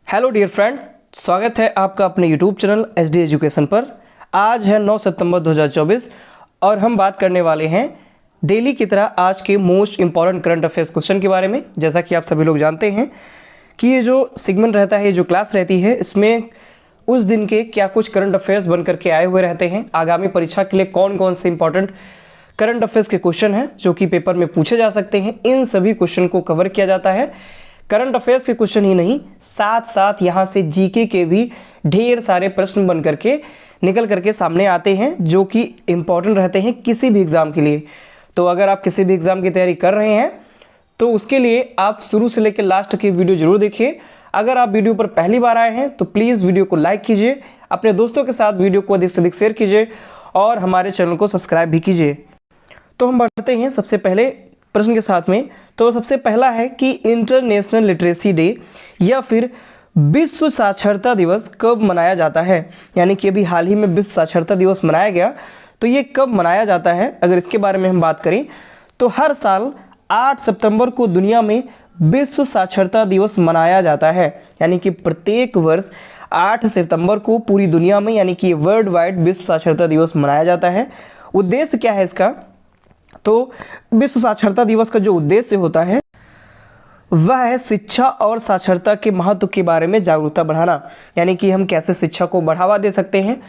Hello dear friend, स्वागत है आपका अपने यूट्यूब चैनल SD एजुकेशन पर। आज है 9 सितंबर 2024 और हम बात करने वाले हैं डेली की तरह आज के most important current affairs question के बारे में। जैसा कि आप सभी लोग जानते हैं कि ये जो सेगमेंट रहता है, ये जो क्लास रहती है, इसमें उस दिन के क्या कुछ करंट अफेयर्स बन करके आए हुए रहते हैं। आगामी परीक्षा के लिए कौन कौन से इंपॉर्टेंट करंट अफेयर्स के क्वेश्चन हैं जो कि पेपर में पूछे जा सकते हैं, इन सभी क्वेश्चन को कवर किया जाता है। करंट अफेयर्स के क्वेश्चन ही नहीं, साथ साथ यहाँ से जीके के भी ढेर सारे प्रश्न बन करके निकल करके सामने आते हैं जो कि इम्पॉर्टेंट रहते हैं किसी भी एग्ज़ाम के लिए। तो अगर आप किसी भी एग्ज़ाम की तैयारी कर रहे हैं तो उसके लिए आप शुरू से लेकर लास्ट की वीडियो जरूर देखिए। अगर आप वीडियो पर पहली बार आए हैं तो प्लीज़ वीडियो को लाइक कीजिए, अपने दोस्तों के साथ वीडियो को अधिक से अधिक शेयर कीजिए और हमारे चैनल को सब्सक्राइब भी कीजिए। तो हम बढ़ते हैं सबसे पहले प्रश्न के साथ में। तो सबसे पहला है कि इंटरनेशनल लिटरेसी डे या फिर विश्व साक्षरता दिवस कब मनाया जाता है। यानी कि अभी हाल ही में विश्व साक्षरता दिवस मनाया गया, तो ये कब मनाया जाता है अगर इसके बारे में हम बात करें तो हर साल 8 सितंबर को दुनिया में विश्व साक्षरता दिवस मनाया जाता है। यानी कि प्रत्येक वर्ष 8 सितंबर को पूरी दुनिया में यानी कि वर्ल्ड वाइड विश्व साक्षरता दिवस मनाया जाता है। उद्देश्य क्या है इसका? तो विश्व साक्षरता दिवस का जो उद्देश्य होता है वह है शिक्षा और साक्षरता के महत्व के बारे में जागरूकता बढ़ाना। यानी कि हम कैसे शिक्षा को बढ़ावा दे सकते हैं,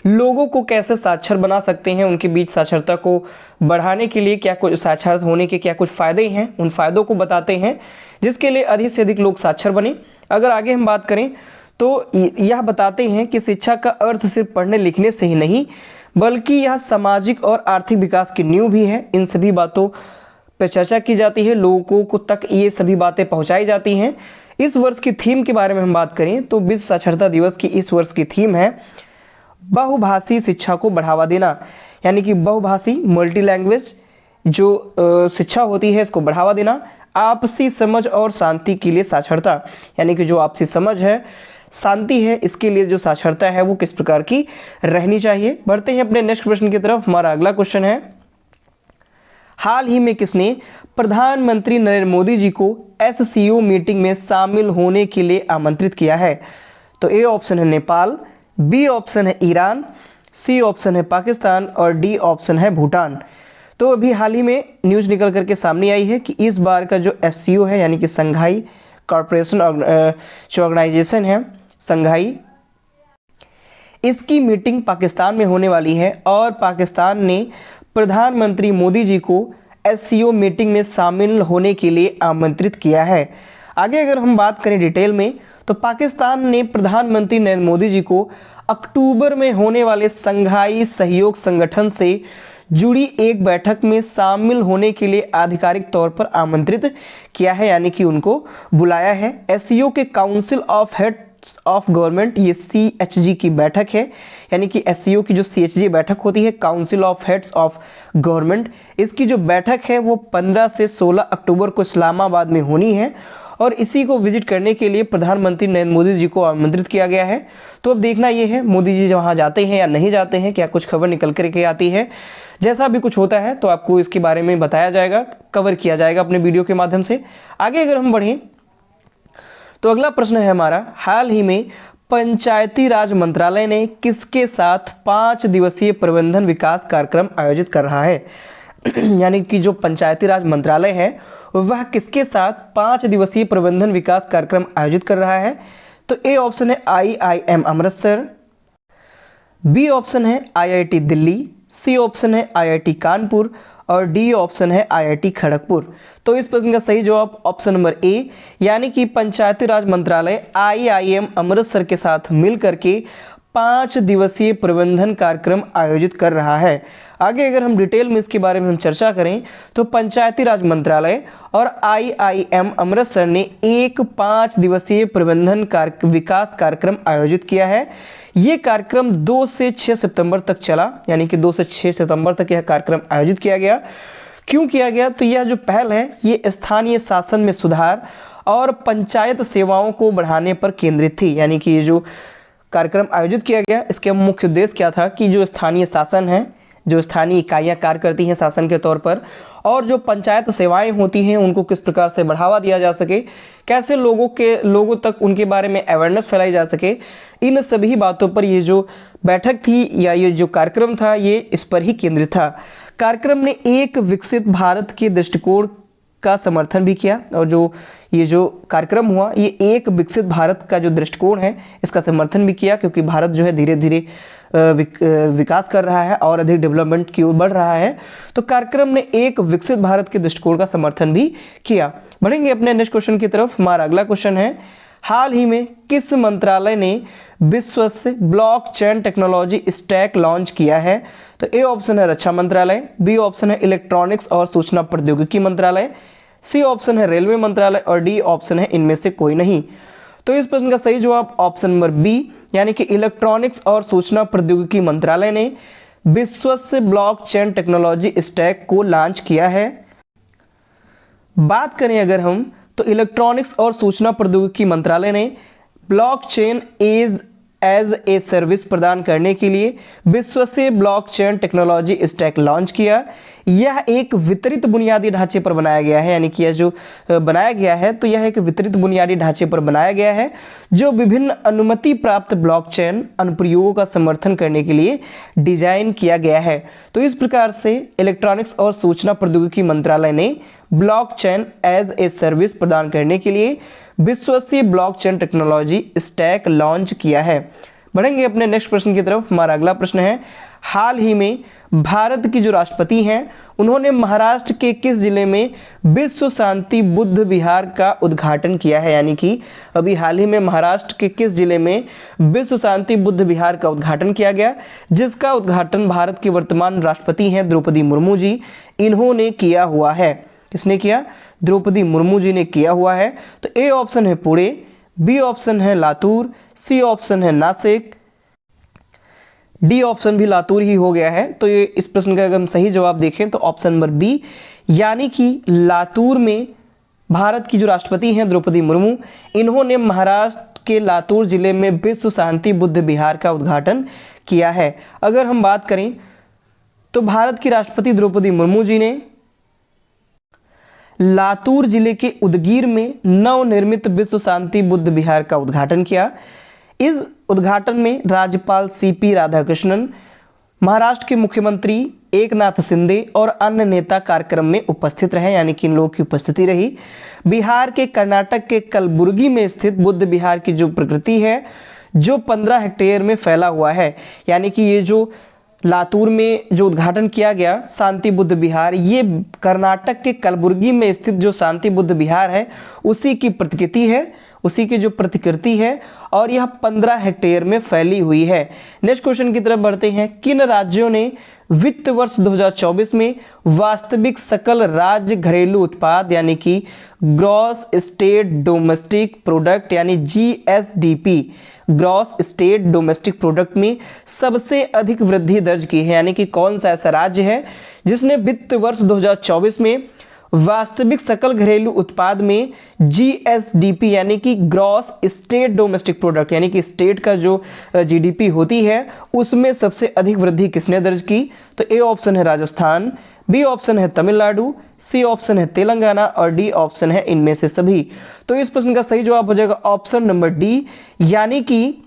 लोगों को कैसे साक्षर बना सकते हैं, उनके बीच साक्षरता को बढ़ाने के लिए क्या कुछ साक्षर होने के क्या कुछ फ़ायदे हैं, उन फ़ायदों को बताते हैं जिसके लिए अधिक से अधिक लोग साक्षर बने। अगर आगे हम बात करें तो यह बताते हैं कि शिक्षा का अर्थ सिर्फ पढ़ने लिखने से ही नहीं बल्कि यह सामाजिक और आर्थिक विकास की नींव भी है। इन सभी बातों पर चर्चा की जाती है, लोगों को तक ये सभी बातें पहुंचाई जाती हैं। इस वर्ष की थीम के बारे में हम बात करें तो विश्व साक्षरता दिवस की इस वर्ष की थीम है बहुभाषी शिक्षा को बढ़ावा देना। यानी कि बहुभाषी मल्टी लैंग्वेज जो शिक्षा होती है इसको बढ़ावा देना। आपसी समझ और शांति के लिए साक्षरता, यानी कि जो आपसी समझ है, शांति है, इसके लिए जो साक्षरता है वो किस प्रकार की रहनी चाहिए। बढ़ते हैं अपने नेक्स्ट प्रश्न की तरफ। हमारा अगला क्वेश्चन है, हाल ही में किसने प्रधानमंत्री नरेंद्र मोदी जी को SCO मीटिंग में शामिल होने के लिए आमंत्रित किया है? तो ए ऑप्शन है नेपाल, बी ऑप्शन है ईरान, सी ऑप्शन है पाकिस्तान और डी ऑप्शन है भूटान। तो अभी हाल ही में न्यूज़ निकल करके सामने आई है कि इस बार का जो SCO है यानी कि संघाई कॉरपोरेशन जो ऑर्गेनाइजेशन है संघाई, इसकी मीटिंग पाकिस्तान में होने वाली है और पाकिस्तान ने प्रधानमंत्री मोदी जी को SCO मीटिंग में शामिल होने के लिए आमंत्रित किया है। आगे अगर हम बात करें डिटेल में तो पाकिस्तान ने प्रधानमंत्री नरेंद्र मोदी जी को अक्टूबर में होने वाले संघाई सहयोग संगठन से जुड़ी एक बैठक में शामिल होने के लिए आधिकारिक तौर पर आमंत्रित किया है, यानी कि उनको बुलाया है। SCO के council of heads of government, ये CHG की बैठक है। यानी कि SCO की जो CHG बैठक होती है, council of heads of government, इसकी जो बैठक है वो 15 से 16 अक्टूबर को इस्लामाबाद में होनी है और इसी को विजिट करने के लिए प्रधानमंत्री नरेंद्र मोदी जी को आमंत्रित किया गया है। तो अब देखना ये है मोदी जी वहाँ जाते हैं या नहीं जाते हैं, क्या कुछ खबर निकल करके आती है। जैसा भी कुछ होता है तो आपको इसके बारे में बताया जाएगा, कवर किया जाएगा अपने वीडियो के माध्यम से। आगे अगर हम बढ़ें तो अगला प्रश्न है हमारा, हाल ही में पंचायती राज मंत्रालय ने किसके साथ 5 दिवसीय प्रबंधन विकास कार्यक्रम आयोजित कर रहा है? यानी कि जो पंचायती राज मंत्रालय है वह किसके साथ 5 दिवसीय प्रबंधन विकास कार्यक्रम आयोजित कर रहा है? तो ए ऑप्शन है IIM अमृतसर, बी ऑप्शन है IIT दिल्ली, सी ऑप्शन है IIT कानपुर और डी ऑप्शन है IIT खड़गपुर। तो इस प्रश्न का सही जवाब ऑप्शन नंबर ए, यानी कि पंचायती राज मंत्रालय IIM अमृतसर के साथ मिल करके 5 दिवसीय प्रबंधन कार्यक्रम आयोजित कर रहा है। आगे अगर हम डिटेल में इसके बारे में हम चर्चा करें तो पंचायती राज मंत्रालय और IIM अमृतसर ने एक 5 दिवसीय प्रबंधन विकास कार्यक्रम आयोजित किया है। ये कार्यक्रम 2 से 6 सितंबर तक चला, यानी कि 2 से 6 सितंबर तक यह कार्यक्रम आयोजित किया गया। क्यों किया गया? तो यह जो पहल है ये स्थानीय शासन में सुधार और पंचायत सेवाओं को बढ़ाने पर केंद्रित थी। यानी कि ये जो कार्यक्रम आयोजित किया गया इसके मुख्य उद्देश्य क्या था कि जो स्थानीय शासन है, जो स्थानीय इकाइयाँ कार्य करती हैं शासन के तौर पर, और जो पंचायत सेवाएं होती हैं उनको किस प्रकार से बढ़ावा दिया जा सके, कैसे लोगों तक उनके बारे में अवेयरनेस फैलाई जा सके, इन सभी बातों पर ये जो बैठक थी या ये जो कार्यक्रम था ये इस पर ही केंद्रित था। कार्यक्रम ने एक विकसित भारत के दृष्टिकोण का समर्थन भी किया, और ये जो कार्यक्रम हुआ ये एक विकसित भारत का जो दृष्टिकोण है इसका समर्थन भी किया, क्योंकि भारत जो है धीरे धीरे विकास कर रहा है और अधिक डेवलपमेंट की ओर बढ़ रहा है। तो कार्यक्रम ने एक विकसित भारत के दृष्टिकोण का समर्थन भी किया। बढ़ेंगे अपने नेक्स्ट क्वेश्चन की तरफ। हमारा अगला क्वेश्चन है, हाल ही में किस मंत्रालय ने विश्वस्त ब्लॉकचेन टेक्नोलॉजी स्टैक लॉन्च किया है? तो ए ऑप्शन है रक्षा मंत्रालय, बी ऑप्शन है इलेक्ट्रॉनिक्स और सूचना प्रौद्योगिकी मंत्रालय, सी ऑप्शन है रेलवे मंत्रालय और डी ऑप्शन है इनमें से कोई नहीं। तो इस प्रश्न का सही जवाब ऑप्शन नंबर बी यानी कि इलेक्ट्रॉनिक्स और सूचना प्रौद्योगिकी मंत्रालय ने विश्वस्त ब्लॉकचेन टेक्नोलॉजी स्टैक को लॉन्च किया है। बात करें अगर हम, तो इलेक्ट्रॉनिक्स और सूचना प्रौद्योगिकी मंत्रालय ने ब्लॉकचेन एज ए सर्विस प्रदान करने के लिए विश्वसनीय ब्लॉकचेन टेक्नोलॉजी स्टैक लॉन्च किया। यह एक वितरित बुनियादी ढांचे पर बनाया गया है, यानी कि यह जो बनाया गया है तो यह एक वितरित बुनियादी ढांचे पर बनाया गया है जो विभिन्न अनुमति प्राप्त ब्लॉकचेन अनुप्रयोगों का समर्थन करने के लिए डिजाइन किया गया है। तो इस प्रकार से इलेक्ट्रॉनिक्स और सूचना प्रौद्योगिकी मंत्रालय ने ब्लॉकचेन एज ए सर्विस प्रदान करने के लिए विश्वसनीय ब्लॉकचेन टेक्नोलॉजी स्टैक लॉन्च किया है। बढ़ेंगे अपने नेक्स्ट प्रश्न की तरफ। हमारा अगला प्रश्न है, हाल ही में भारत की जो राष्ट्रपति हैं उन्होंने महाराष्ट्र के किस जिले में विश्व शांति बुद्ध विहार का उद्घाटन किया है? यानी कि अभी हाल ही में महाराष्ट्र के किस जिले में विश्व शांति बुद्ध विहार का उद्घाटन किया गया, जिसका उद्घाटन भारत के वर्तमान राष्ट्रपति हैं द्रौपदी मुर्मू जी, इन्होंने किया हुआ है। किसने किया? द्रौपदी मुर्मू जी ने किया हुआ है। तो ए ऑप्शन है पुणे, बी ऑप्शन है लातूर, सी ऑप्शन है नासिक, डी ऑप्शन भी लातूर ही हो गया है। तो ये इस प्रश्न का अगर हम सही जवाब देखें तो ऑप्शन नंबर बी यानी कि लातूर में भारत की जो राष्ट्रपति हैं द्रौपदी मुर्मू, इन्होंने महाराष्ट्र के लातूर जिले में विश्व शांति बुद्ध विहार का उद्घाटन किया है। अगर हम बात करें तो भारत की राष्ट्रपति द्रौपदी मुर्मू जी ने लातूर जिले के उदगीर में नवनिर्मित विश्व शांति बुद्ध विहार का उद्घाटन किया। इस उद्घाटन में राज्यपाल सीपी राधाकृष्णन, महाराष्ट्र के मुख्यमंत्री एकनाथ शिंदे और अन्य नेता कार्यक्रम में उपस्थित रहे, यानी कि इन लोगों की उपस्थिति रही। बिहार के कर्नाटक के कलबुर्गी में स्थित बुद्ध विहार की जो प्रकृति है जो 15 हेक्टेयर में फैला हुआ है, यानी कि ये जो लातूर में जो उद्घाटन किया गया शांति बुद्ध विहार, ये कर्नाटक के कलबुर्गी में स्थित जो शांति बुद्ध विहार है उसी की प्रतिकृति है, उसी की जो प्रतिकृति है, और यह 15 हेक्टेयर में फैली हुई है। नेक्स्ट क्वेश्चन की तरफ बढ़ते हैं। किन राज्यों ने वित्त वर्ष 2024 में वास्तविक सकल राज्य घरेलू उत्पाद यानी कि ग्रॉस स्टेट डोमेस्टिक प्रोडक्ट यानी GSDP, gross state domestic product में सबसे अधिक वृद्धि दर्ज की है? यानी कि कौन सा ऐसा राज्य है जिसने वित्त वर्ष 2024 में वास्तविक सकल घरेलू उत्पाद में जीएसडीपी यानी कि ग्रॉस स्टेट डोमेस्टिक प्रोडक्ट यानी कि स्टेट का जो जीडीपी होती है उसमें सबसे अधिक वृद्धि किसने दर्ज की? तो ए ऑप्शन है राजस्थान, बी ऑप्शन है तमिलनाडु, सी ऑप्शन है तेलंगाना और डी ऑप्शन है इनमें से सभी। तो इस प्रश्न का सही जवाब हो जाएगा ऑप्शन नंबर डी यानी कि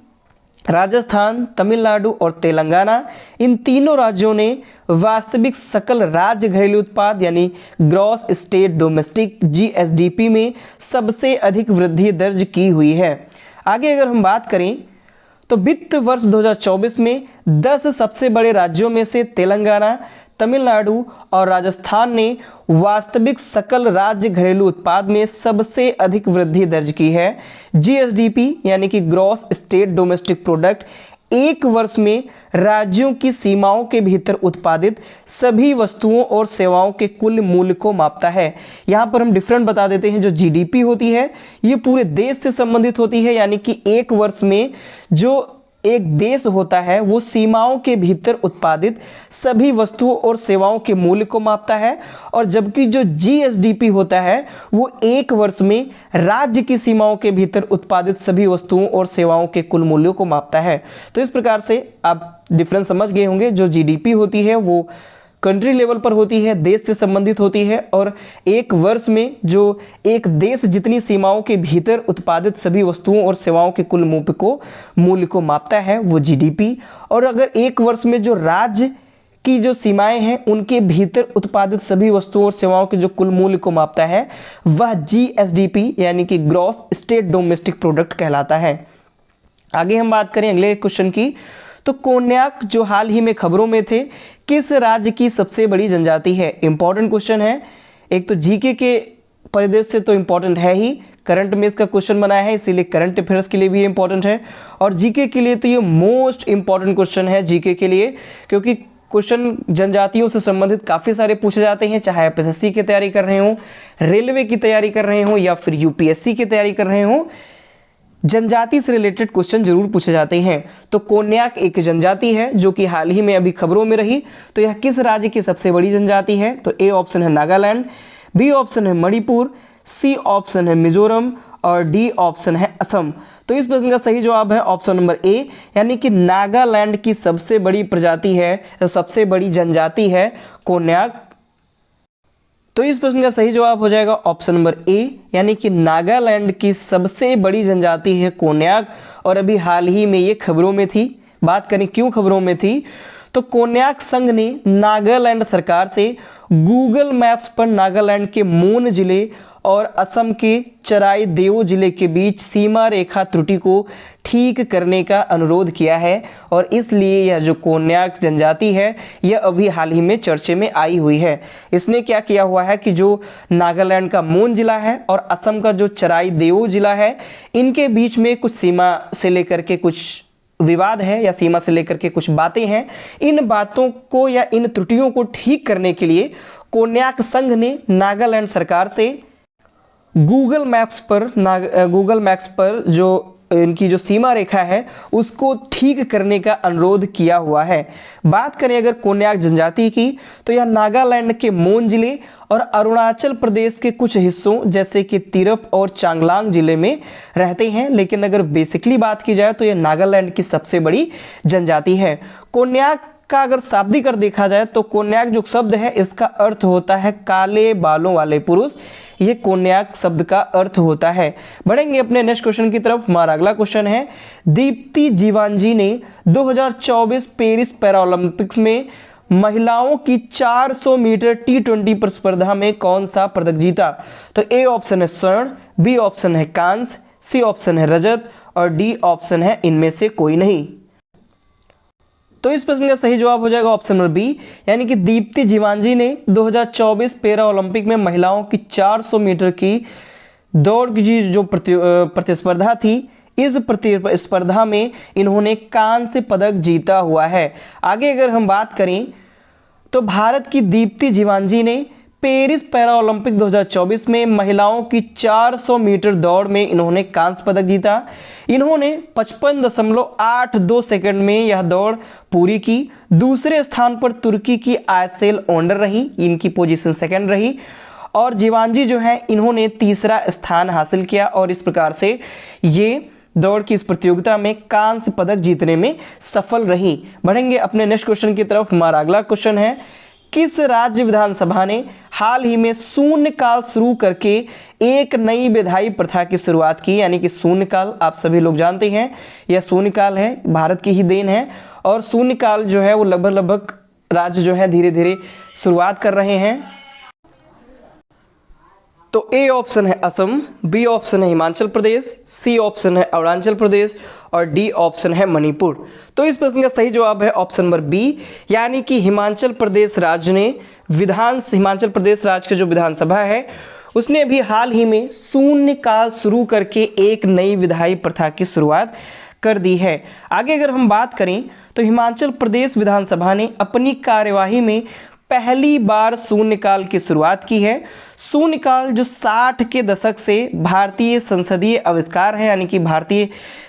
राजस्थान, तमिलनाडु और तेलंगाना, इन तीनों राज्यों ने वास्तविक सकल राज्य घरेलू उत्पाद यानी ग्रॉस स्टेट डोमेस्टिक जीएसडीपी में सबसे अधिक वृद्धि दर्ज की हुई है। आगे अगर हम बात करें तो वित्त वर्ष 2024 में 10 सबसे बड़े राज्यों में से तेलंगाना, तमिलनाडु और राजस्थान ने वास्तविक सकल राज्य घरेलू उत्पाद में सबसे अधिक वृद्धि दर्ज की है। जीएसडीपी यानी कि ग्रॉस स्टेट डोमेस्टिक प्रोडक्ट एक वर्ष में राज्यों की सीमाओं के भीतर उत्पादित सभी वस्तुओं और सेवाओं के कुल मूल्य को मापता है। यहाँ पर हम डिफरेंट बता देते हैं। जो जीडीपी होती है ये पूरे देश से संबंधित होती है, यानी कि एक वर्ष में जो एक देश होता है वो सीमाओं के भीतर उत्पादित सभी वस्तुओं और सेवाओं के मूल्य को मापता है, और जबकि जो जीएसडीपी होता है वो एक वर्ष में राज्य की सीमाओं के भीतर उत्पादित सभी वस्तुओं और सेवाओं के कुल मूल्यों को मापता है। तो इस प्रकार से आप डिफरेंस समझ गए होंगे। जो जीडीपी होती है वो कंट्री लेवल पर होती है, देश से संबंधित होती है, और एक वर्ष में जो एक देश जितनी सीमाओं के भीतर उत्पादित सभी वस्तुओं और सेवाओं के कुल मूल्य को मापता है वो जीडीपी, और अगर एक वर्ष में जो राज्य की जो सीमाएं हैं उनके भीतर उत्पादित सभी वस्तुओं और सेवाओं के जो कुल मूल्य को मापता है वह जीएसडीपी यानी कि ग्रॉस स्टेट डोमेस्टिक प्रोडक्ट कहलाता है। आगे हम बात करें अगले क्वेश्चन की, तो कोन्याक जो हाल ही में खबरों में थे किस राज्य की सबसे बड़ी जनजाति है? इंपॉर्टेंट क्वेश्चन है। एक तो जीके के परिदृश्य से तो इंपॉर्टेंट है ही, करंट में इसका क्वेश्चन बनाया है इसीलिए करंट अफेयर्स के लिए भी इंपॉर्टेंट है, और जीके के लिए तो ये मोस्ट इंपॉर्टेंट क्वेश्चन है जीके के लिए, क्योंकि क्वेश्चन जनजातियों से संबंधित काफ़ी सारे पूछे जाते हैं, चाहे आप एसएससी की तैयारी कर रहे हो, रेलवे की तैयारी कर रहे हो या फिर यूपीएससी की तैयारी कर रहे हो, जनजाति से रिलेटेड क्वेश्चन जरूर पूछे जाते हैं। तो कोन्याक एक जनजाति है जो कि हाल ही में अभी खबरों में रही। तो यह किस राज्य की सबसे बड़ी जनजाति है? तो ए ऑप्शन है नागालैंड, बी ऑप्शन है मणिपुर, सी ऑप्शन है मिजोरम, और डी ऑप्शन है असम। तो इस प्रश्न का सही जवाब है ऑप्शन नंबर ए, यानी कि नागालैंड की सबसे बड़ी प्रजाति है, सबसे बड़ी जनजाति है कोन्याक। तो इस प्रश्न का सही जवाब हो जाएगा ऑप्शन नंबर ए, यानी कि नागालैंड की सबसे बड़ी जनजाति है कोन्याक, और अभी हाल ही में ये खबरों में थी। बात करें क्यों खबरों में थी, तो कोन्याक संघ ने नागालैंड सरकार से गूगल मैप्स पर नागालैंड के मून जिले और असम के चराई देव जिले के बीच सीमा रेखा त्रुटि को ठीक करने का अनुरोध किया है, और इसलिए यह जो कोन्याक जनजाति है यह अभी हाल ही में चर्चे में आई हुई है। इसने क्या किया हुआ है कि जो नागालैंड का मून जिला है और असम का जो चराई देव जिला है इनके बीच में कुछ सीमा से लेकर के कुछ विवाद है या सीमा से लेकर के कुछ बातें हैं। इन बातों को या इन त्रुटियों को ठीक करने के लिए कोन्याक संघ ने नागालैंड सरकार से गूगल मैप्स पर जो इनकी जो सीमा रेखा है उसको ठीक करने का अनुरोध किया हुआ है। बात करें अगर कोन्याक जनजाति की, तो यह नागालैंड के मोन जिले और अरुणाचल प्रदेश के कुछ हिस्सों जैसे कि तिरप और चांगलांग जिले में रहते हैं, लेकिन अगर बेसिकली बात की जाए तो यह नागालैंड की सबसे बड़ी जनजाति है। कोन्याक का अगर शाब्दिक अर्थ देखा जाए तो कोन्याक जो शब्द है इसका अर्थ होता है काले बालों वाले पुरुष, ये कोन्याक शब्द का अर्थ होता है। बढ़ेंगे अपने नेक्स्ट क्वेश्चन की तरफ। हमारा अगला क्वेश्चन है, दीप्ति जीवांजी ने 2024 पेरिस पैरालंपिक्स में महिलाओं की 400 मीटर T20 प्रतिस्पर्धा में कौन सा पदक जीता? तो ए ऑप्शन है स्वर्ण, बी ऑप्शन है कांस्य, सी ऑप्शन है रजत, और डी ऑप्शन है इनमें से कोई नहीं। तो इस प्रश्न का सही जवाब हो जाएगा ऑप्शन नंबर बी, यानी कि दीप्ति जीवांजी ने 2024 पैरा ओलंपिक में महिलाओं की 400 मीटर की दौड़ की जो प्रतिस्पर्धा थी, इस प्रतिस्पर्धा में इन्होंने कांस्य पदक जीता हुआ है। आगे अगर हम बात करें तो भारत की दीप्ति जीवांजी ने पेरिस पैरा ओलंपिक 2024 में महिलाओं की 400 मीटर दौड़ में इन्होंने कांस्य पदक जीता। इन्होंने 55.82 सेकंड में यह दौड़ पूरी की। दूसरे स्थान पर तुर्की की आयसेल ओंडर रही, इनकी पोजीशन सेकंड रही, और जीवांजी जो है इन्होंने तीसरा स्थान हासिल किया, और इस प्रकार से ये दौड़ की इस प्रतियोगिता में कांस्य पदक जीतने में सफल रही। बढ़ेंगे अपने नेक्स्ट क्वेश्चन की तरफ। हमारा अगला क्वेश्चन है, किस राज्य विधानसभा ने हाल ही में शून्यकाल शुरू करके एक नई विधायी प्रथा की शुरुआत की? यानी कि शून्यकाल आप सभी लोग जानते हैं, यह शून्यकाल है भारत की ही देन है, और शून्यकाल जो है वो लगभग राज्य जो है धीरे धीरे शुरुआत कर रहे हैं। तो ए ऑप्शन है असम, बी ऑप्शन है हिमाचल प्रदेश, सी ऑप्शन है अरुणाचल प्रदेश, और डी ऑप्शन है मणिपुर। तो इस प्रश्न का सही जवाब है ऑप्शन नंबर बी, यानी कि हिमाचल प्रदेश राज्य ने हिमाचल प्रदेश राज्य की जो विधानसभा है उसने भी हाल ही में शून्यकाल शुरू करके एक नई विधायी प्रथा की शुरुआत कर दी है। आगे अगर हम बात करें तो हिमाचल प्रदेश विधानसभा ने अपनी कार्यवाही में पहली बार शून्यकाल की शुरुआत की है। शून्यकाल जो 60 के दशक से भारतीय संसदीय आविष्कार है, यानी कि भारतीय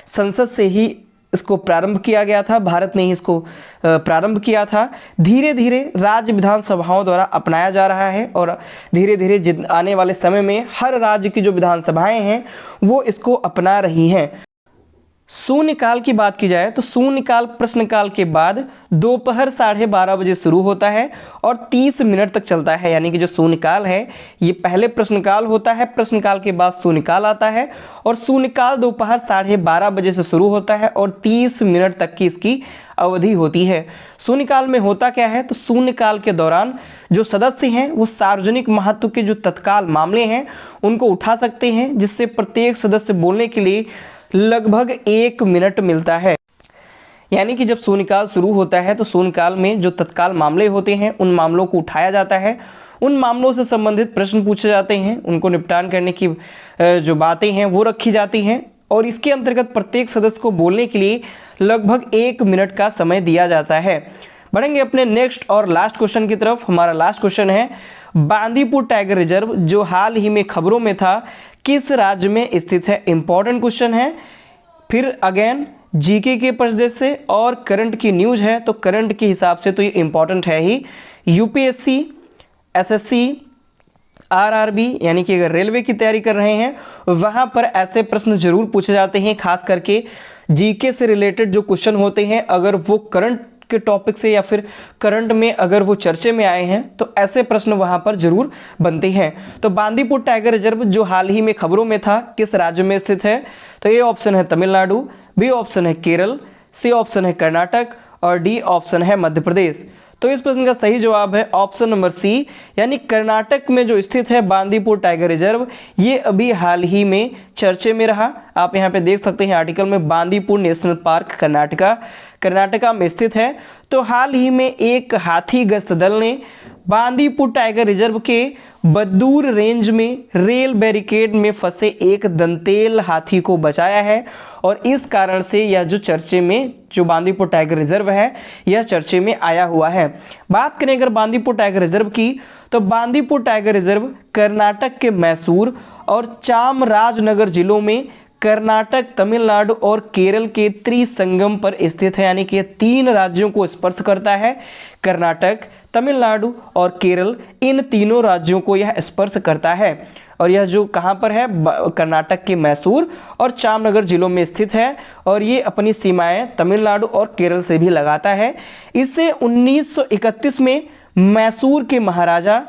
संसद से ही इसको प्रारंभ किया गया था, भारत ने ही इसको प्रारंभ किया था। धीरे धीरे राज्य विधानसभाओं द्वारा अपनाया जा रहा है और धीरे धीरे आने वाले समय में हर राज्य की जो विधानसभाएं हैं वो इसको अपना रही हैं। शून्यकाल की बात की जाए तो शून्यकाल प्रश्नकाल के बाद दोपहर 12:30 बजे शुरू होता है और 30 मिनट तक चलता है। यानी कि जो शून्यकाल है ये पहले प्रश्नकाल होता है, प्रश्नकाल के बाद शून्यकाल आता है और शून्यकाल दोपहर 12:30 बजे से शुरू होता है और 30 मिनट तक की इसकी अवधि होती है। शून्यकाल में होता क्या है, तो शून्यकाल के दौरान जो सदस्य हैं वो सार्वजनिक महत्व के जो तत्काल मामले हैं उनको उठा सकते हैं, जिससे प्रत्येक सदस्य बोलने के लिए लगभग 1 मिनट मिलता है। यानी कि जब शून्यकाल शुरू होता है तो शून्यकाल में जो तत्काल मामले होते हैं उन मामलों को उठाया जाता है, उन मामलों से संबंधित प्रश्न पूछे जाते हैं, उनको निपटान करने की जो बातें हैं वो रखी जाती हैं और इसके अंतर्गत प्रत्येक सदस्य को बोलने के लिए लगभग 1 मिनट का समय दिया जाता है। बढ़ेंगे अपने नेक्स्ट और लास्ट क्वेश्चन की तरफ। हमारा लास्ट क्वेश्चन है, बांदीपुर टाइगर रिजर्व जो हाल ही में खबरों में था किस राज्य में स्थित है। इंपॉर्टेंट क्वेश्चन है, फिर अगेन जीके के पर्सपेक्टिव से और करंट की न्यूज़ है, तो करंट के हिसाब से तो ये इंपॉर्टेंट है ही। यूपीएससी, एसएससी, आरआरबी यानी कि अगर रेलवे की तैयारी कर रहे हैं वहाँ पर ऐसे प्रश्न जरूर पूछे जाते हैं, खास करके जीके से रिलेटेड जो क्वेश्चन होते हैं अगर वो करंट के टॉपिक से या फिर करंट में अगर वो चर्चे में आए हैं तो ऐसे प्रश्न वहां पर जरूर बनते हैं। तो बांदीपुर टाइगर रिजर्व जो हाल ही में खबरों में था किस राज्य में स्थित है, तो ए ऑप्शन है तमिलनाडु, बी ऑप्शन है केरल, सी ऑप्शन है कर्नाटक और डी ऑप्शन है मध्य प्रदेश। तो इस प्रश्न का सही जवाब है ऑप्शन नंबर सी, यानी कर्नाटक में जो स्थित है बांदीपुर टाइगर रिजर्व, ये अभी हाल ही में चर्चे में रहा। आप यहाँ पे देख सकते हैं आर्टिकल में, बांदीपुर नेशनल पार्क कर्नाटका में स्थित है। तो हाल ही में एक हाथी गश्त दल ने बांदीपुर टाइगर रिजर्व के बद्दूर रेंज में रेल बैरिकेड में फंसे एक दंतेल हाथी को बचाया है और इस कारण से यह जो चर्चे में जो बांदीपुर टाइगर रिजर्व है यह चर्चे में आया हुआ है। बात करें अगर बांदीपुर टाइगर रिजर्व की, तो बांदीपुर टाइगर रिजर्व कर्नाटक के मैसूर और चामराजनगर जिलों में कर्नाटक, तमिलनाडु और केरल के त्रिसंगम पर स्थित है। यानी कि यह 3 राज्यों को स्पर्श करता है, कर्नाटक, तमिलनाडु और केरल, इन तीनों राज्यों को यह स्पर्श करता है। और यह जो कहाँ पर है, कर्नाटक के मैसूर और चामनगर जिलों में स्थित है और ये अपनी सीमाएं तमिलनाडु और केरल से भी लगाता है। इसे 1931 में मैसूर के महाराजा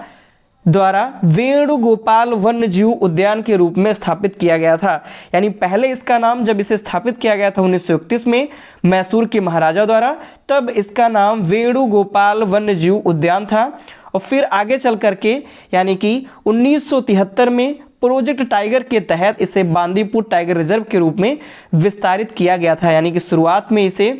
द्वारा वेणुगोपाल वन्यजीव उद्यान के रूप में स्थापित किया गया था। यानी पहले इसका नाम जब इसे स्थापित किया गया था 1931 में मैसूर के महाराजा द्वारा, तब इसका नाम वेणुगोपाल वन्यजीव उद्यान था। और फिर आगे चल करके यानी कि 1973 में प्रोजेक्ट टाइगर के तहत इसे बांदीपुर टाइगर रिजर्व के रूप में विस्तारित किया गया था। यानी कि शुरुआत में इसे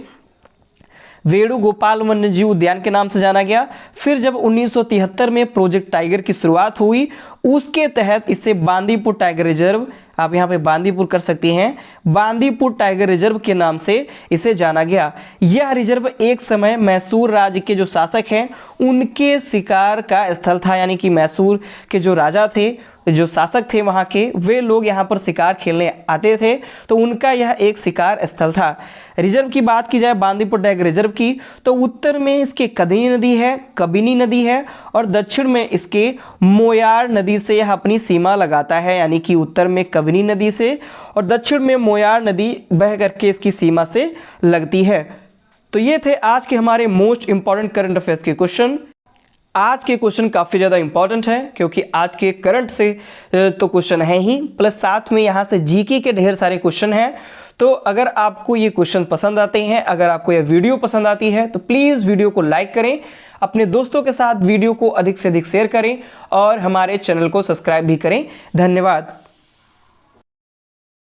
वेणुगोपाल वन्यजीव उद्यान के नाम से जाना गया। फिर जब 1973 में प्रोजेक्ट टाइगर की शुरुआत हुई उसके तहत इसे बांदीपुर टाइगर रिजर्व, आप यहाँ पे बांदीपुर कर सकती हैं, बांदीपुर टाइगर रिजर्व के नाम से इसे जाना गया। यह रिजर्व एक समय मैसूर राज्य के जो शासक हैं उनके शिकार का स्थल था। यानी कि मैसूर के जो राजा थे, जो शासक थे वहाँ के, वे लोग यहाँ पर शिकार खेलने आते थे, तो उनका यह एक शिकार स्थल था। रिजर्व की बात की जाए बांदीपुर टाइगर रिजर्व की, तो उत्तर में इसके कबिनी नदी है और दक्षिण में इसके मोयार नदी से यह अपनी सीमा लगाता है। यानी कि उत्तर में कबिनी नदी से और दक्षिण में मोयार नदी बह करके इसकी सीमा से लगती है। तो ये थे आज के हमारे मोस्ट इंपॉर्टेंट करंट अफेयर्स के क्वेश्चन। आज के क्वेश्चन काफ़ी ज़्यादा इंपॉर्टेंट है क्योंकि आज के करंट से तो क्वेश्चन है ही, प्लस साथ में यहाँ से जीके के ढेर सारे क्वेश्चन हैं। तो अगर आपको ये क्वेश्चन पसंद आते हैं, अगर आपको ये वीडियो पसंद आती है तो प्लीज़ वीडियो को लाइक करें, अपने दोस्तों के साथ वीडियो को अधिक से अधिक शेयर करें और हमारे चैनल को सब्सक्राइब भी करें। धन्यवाद।